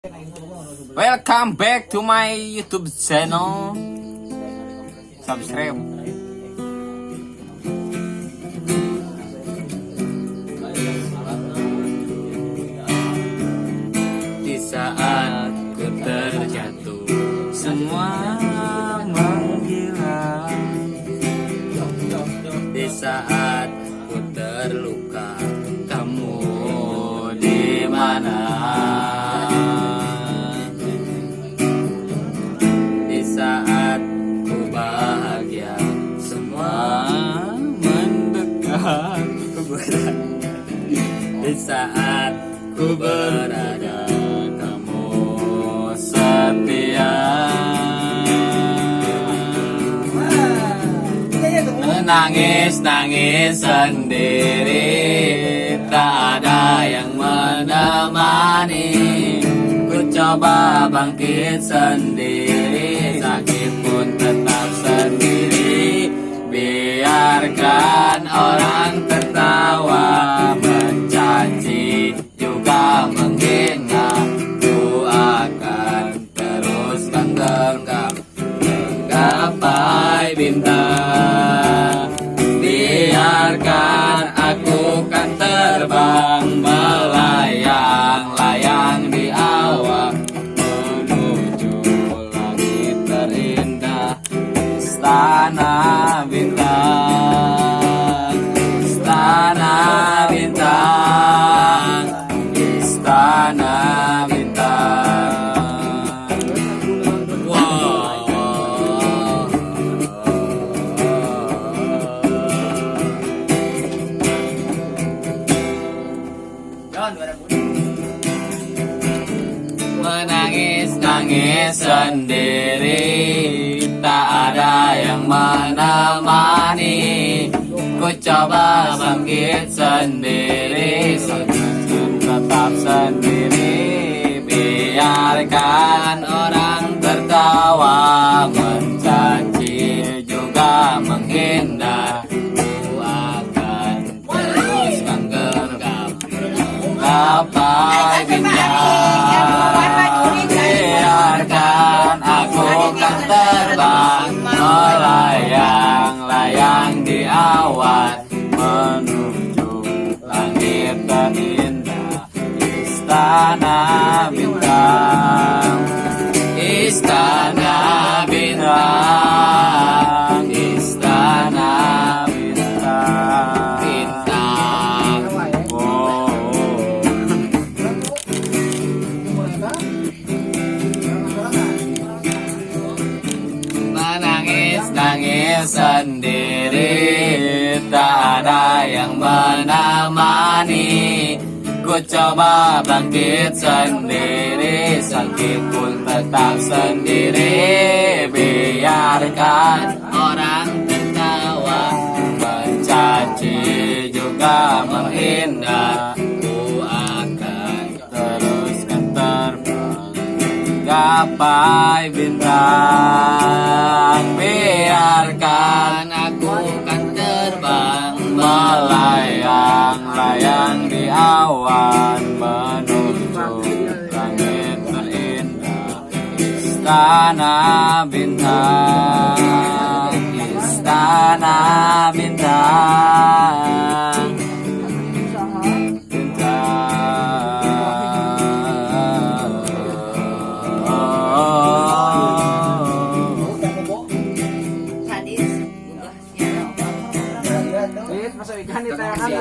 Welcome back to my YouTube channel. Subscribe. Di saat ku terjatuh, semua menghilang. Di saat ku terluka, kamu di mana? Di saat ku bahagia, semua mendekat. Di saat ku berada, kamu setia. Menangis-nangis sendiri, tak ada yang menemani. Ku coba bangkit sendiri, sakit pun tetap sendiri. Biarkan orang tertawa, mencaci juga menghina. Ku akan terus menggenggam gapai bintang. Biarkan aku kan terbang, melayang-layang di awan, menuju langit terindah. Istana bintang, istana bintang, istana bintang. Wow. Menangis-nangis sendiri, tak ada yang menemani. Ku coba bangkit sendiri, sakit tetap sendiri. Biarkan orang tertawa, mencaci juga menghindar. Ku akan terus menggenggam gapai bintang. Biarkan aku kan terbang, melayang-layang di awan, menuju langit terindah. Istana bintang, istana bintang, istana bintang, bintang. Oh. Menangis-nangis sendiri, tak ada yang menemani. Ku coba bangkit sendiri, sakit pun tetap sendiri. Biarkan orang tertawa, mencaci juga menghina. Ku akan teruskan terbang gapai bintang. Biarkan aku kan terbang, melayang-layang di awan, menuju langit terindah. Istana bintang, istana bintang, Masuk ikan di tangan